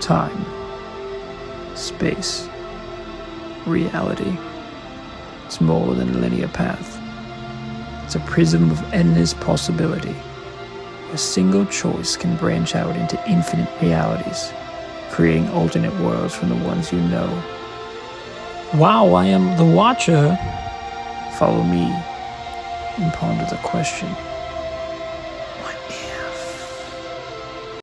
Time, space, reality. It's more than a linear path. It's a prism of endless possibility. A single choice can branch out into infinite realities, creating alternate worlds from the ones you know. Wow, I am the Watcher. Follow me and ponder the question. What if?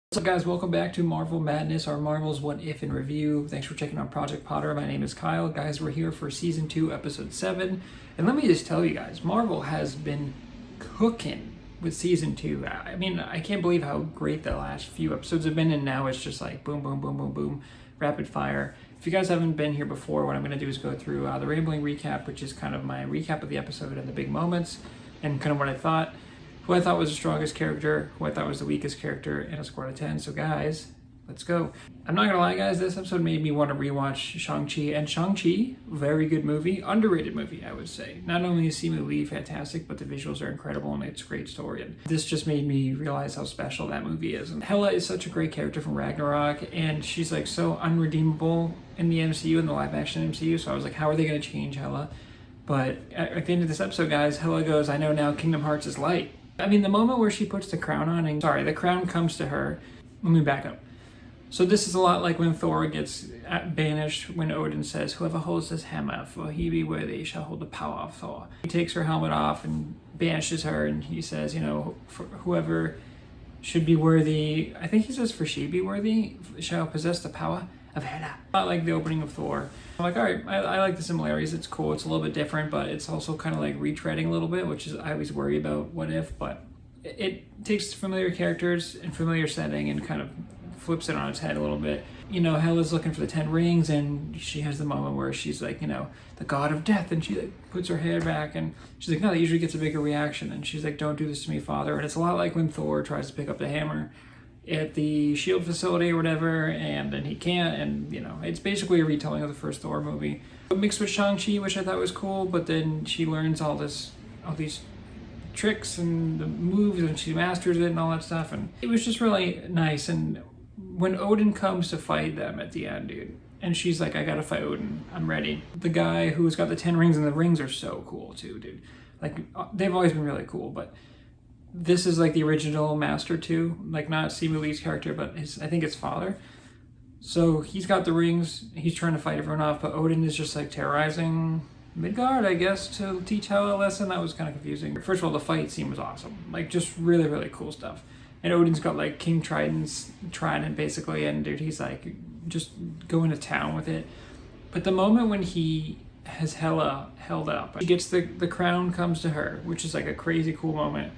What's up, guys? Welcome back to Marvel Madness, our Marvel's What If in review. Thanks for checking out Project Potter. My name is Kyle. Guys, we're here for Season 2, Episode 7. And let me just tell you guys, Marvel has been cooking with Season 2. I mean, I can't believe how great the last few episodes have been, and now it's just like boom, boom, boom, boom, boom, rapid fire. If you guys haven't been here before, what I'm going to do is go through the Rambling Recap, which is kind of my recap of the episode and the big moments, and kind of what I thought, who I thought was the strongest character, who I thought was the weakest character, and a score out of 10. So guys, let's go. I'm not gonna lie, guys, this episode made me want to rewatch Shang-Chi, and Shang-Chi, very good movie, underrated movie, I would say. Not only is Simu Lee fantastic, but the visuals are incredible and it's a great story. And this just made me realize how special that movie is. And Hela is such a great character from Ragnarok, and she's like so unredeemable in the MCU, in the live action MCU, so I was like, how are they gonna change Hela? But at the end of this episode, guys, Hela goes, I know now Kingdom Hearts is light. I mean, the moment where she puts the crown on, and the crown comes to her, let me back up. So this is a lot like when Thor gets banished, when Odin says, whoever holds this hammer, for he be worthy, shall hold the power of Thor. He takes her helmet off and banishes her, and he says, you know, for whoever should be worthy, I think he says, for she be worthy, shall possess the power of Hela. Not like the opening of Thor. I'm like, all right, I like the similarities. It's cool. It's a little bit different, but it's also kind of like retreading a little bit, which is, I always worry about what if, but it takes familiar characters and familiar setting and kind of flips it on its head a little bit. You know, Hela's looking for the 10 rings, and she has the moment where she's like, you know, the god of death, and she like puts her hair back, and she's like, no, that usually gets a bigger reaction, and she's like, don't do this to me, father. And it's a lot like when Thor tries to pick up the hammer at the SHIELD facility or whatever, and then he can't, and you know, it's basically a retelling of the first Thor movie. Mixed with Shang-Chi, which I thought was cool, but then she learns all these tricks and the moves, and she masters it and all that stuff, and it was just really nice. And when Odin comes to fight them at the end, dude, and she's like, I gotta fight Odin, I'm ready. The guy who's got the 10 rings, and the rings are so cool too, dude. Like, they've always been really cool, but this is like the original Master too, like not Simu Lee's character, but I think his father. So he's got the rings, he's trying to fight everyone off, but Odin is just like terrorizing Midgard, I guess, to teach Hela a lesson. That was kind of confusing. First of all, the fight scene was awesome. Like, just really, really cool stuff. And Odin's got like King Trident's trident basically, and dude, he's like just going to town with it. But the moment when he has Hela held up, she gets the crown comes to her, which is like a crazy cool moment.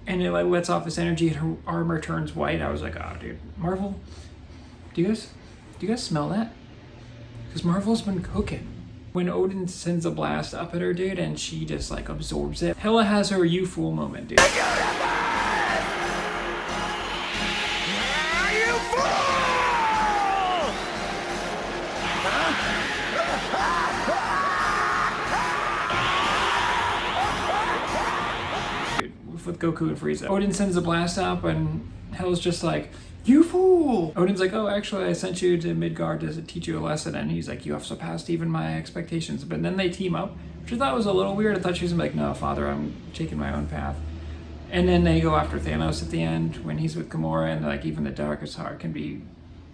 And it like lets off this energy, and her armor turns white. I was like, oh dude, Marvel, do you guys smell that? Because Marvel's been cooking. When Odin sends a blast up at her, dude, and she just like absorbs it. Hela has her you fool moment, dude. With Goku and Frieza. Odin sends a blast up, and Hela's just like, you fool! Odin's like, oh, actually, I sent you to Midgard to teach you a lesson, and he's like, you have surpassed even my expectations. But then they team up, which I thought was a little weird. I thought she was like, no, father, I'm taking my own path. And then they go after Thanos at the end, when he's with Gamora, and like, even the darkest heart can be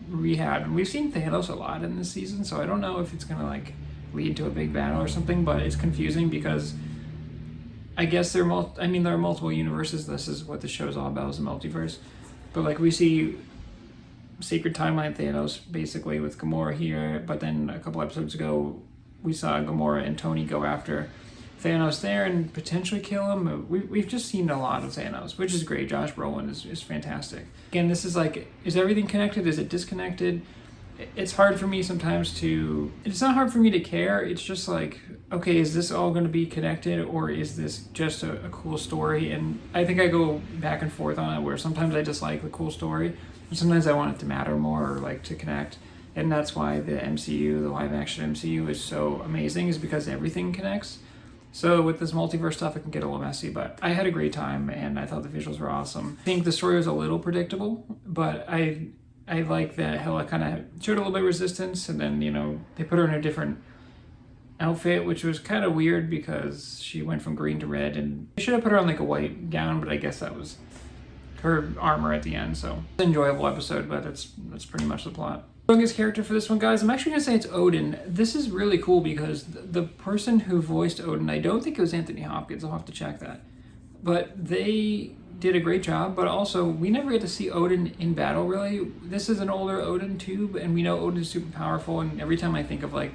rehabbed. And we've seen Thanos a lot in this season, so I don't know if it's gonna like lead to a big battle or something, but it's confusing because I guess there are multiple universes. This is what the show's all about, is a multiverse. But like, we see Sacred Timeline Thanos basically with Gamora here, but then a couple episodes ago we saw Gamora and Tony go after Thanos there and potentially kill him. We've just seen a lot of Thanos, which is great. Josh Brolin is fantastic. Again, this is like, is everything connected? Is it disconnected? It's hard for me sometimes to, it's not hard for me to care. It's just like, okay, is this all going to be connected, or is this just a cool story? And I think I go back and forth on it, where sometimes I just like the cool story, and sometimes I want it to matter more, or like to connect. And that's why the MCU, the live action MCU, is so amazing, is because everything connects. So with this multiverse stuff, it can get a little messy, but I had a great time, and I thought the visuals were awesome. I think the story was a little predictable, but I I like that Hela kind of showed a little bit of resistance, and then, you know, they put her in a different outfit, which was kind of weird because she went from green to red, and they should have put her on like a white gown, but I guess that was her armor at the end. So it's an enjoyable episode, but that's pretty much the plot. Strongest character for this one, guys, I'm actually gonna say it's Odin. This is really cool because the person who voiced Odin, I don't think it was Anthony Hopkins, I'll have to check that, but they did a great job. But also, we never get to see Odin in battle, really. This is an older Odin too, and we know Odin's super powerful, and every time I think of like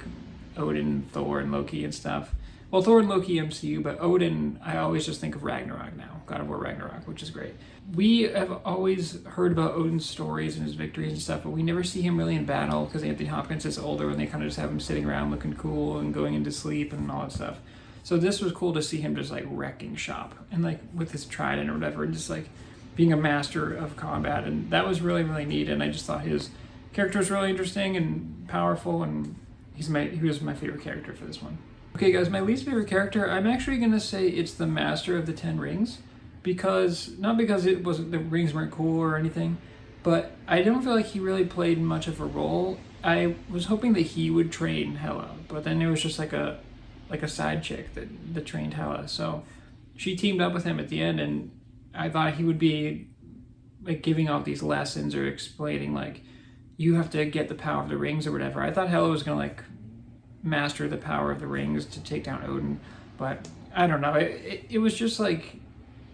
Odin, Thor, and Loki and stuff, well, Thor and Loki MCU, but Odin, I always just think of Ragnarok now, God of War Ragnarok, which is great. We have always heard about Odin's stories and his victories and stuff, but we never see him really in battle because Anthony Hopkins is older and they kind of just have him sitting around looking cool and going into sleep and all that stuff. So this was cool to see him just like wrecking shop and like with his trident or whatever, and just like being a master of combat, and that was really, really neat. And I just thought his character was really interesting and powerful, and he was my favorite character for this one. Okay guys, my least favorite character, I'm actually gonna say it's the Master of the Ten Rings, because not because it wasn't, the rings weren't cool or anything, but I don't feel like he really played much of a role. I was hoping that he would train Hela, but then it was just like a side chick that trained Hela. So she teamed up with him at the end, and I thought he would be like giving out these lessons or explaining like, you have to get the power of the rings or whatever. I thought Hela was gonna like master the power of the rings to take down Odin, but I don't know. It was just like,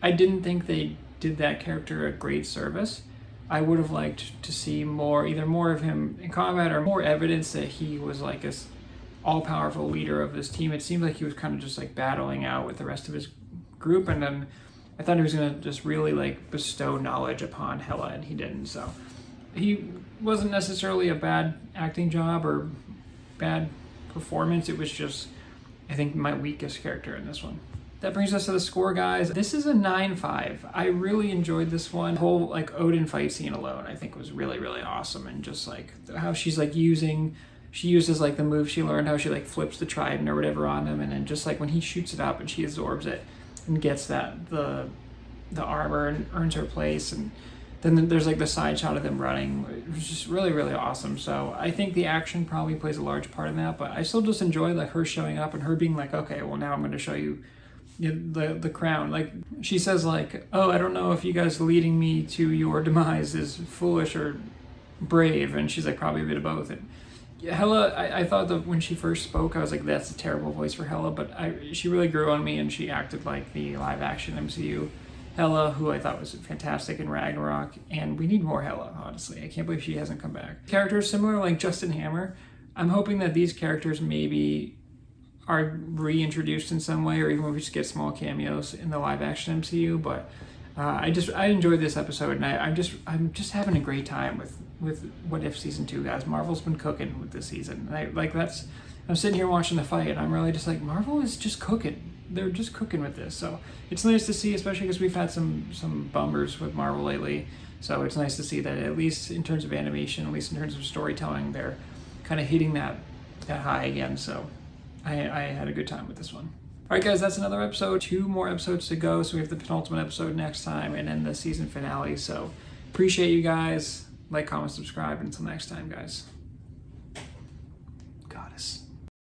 I didn't think they did that character a great service. I would have liked to see more, either more of him in combat or more evidence that he was like a all-powerful leader of his team. It seemed like he was kind of just like battling out with the rest of his group, and then I thought he was gonna just really like bestow knowledge upon Hela, and he didn't. So he wasn't necessarily a bad acting job or bad performance. It was just, I think, my weakest character in this one. That brings us to the score, guys. This is a 9-5. I really enjoyed this one. The whole like Odin fight scene alone, I think, was really, really awesome. And just like how she's like she uses like the move she learned, how she like flips the trident or whatever on him, and then just like when he shoots it up and she absorbs it and gets the armor and earns her place. And then there's like the side shot of them running. It was just really, really awesome. So I think the action probably plays a large part in that, but I still just enjoy like her showing up and her being like, okay, well now I'm going to show you the crown. Like she says like, oh, I don't know if you guys leading me to your demise is foolish or brave, and she's like, probably a bit of both. And Hela, I thought that when she first spoke, I was like, that's a terrible voice for Hela, but she really grew on me, and she acted like the live action MCU Hela, who I thought was fantastic in Ragnarok, and we need more Hela, honestly. I can't believe she hasn't come back. Characters similar like Justin Hammer, I'm hoping that these characters maybe are reintroduced in some way, or even if we just get small cameos in the live action MCU. But I enjoyed this episode, and I'm just having a great time with What If Season 2, guys. Marvel's been cooking with this season. I'm sitting here watching the fight, and I'm really just like, Marvel is just cooking. They're just cooking with this. So it's nice to see, especially because we've had some bummers with Marvel lately. So it's nice to see that at least in terms of animation, at least in terms of storytelling, they're kind of hitting that high again. So I had a good time with this one. All right, guys, that's another episode. 2 more episodes to go. So we have the penultimate episode next time, and then the season finale. So appreciate you guys. Like, comment, subscribe. And until next time, guys.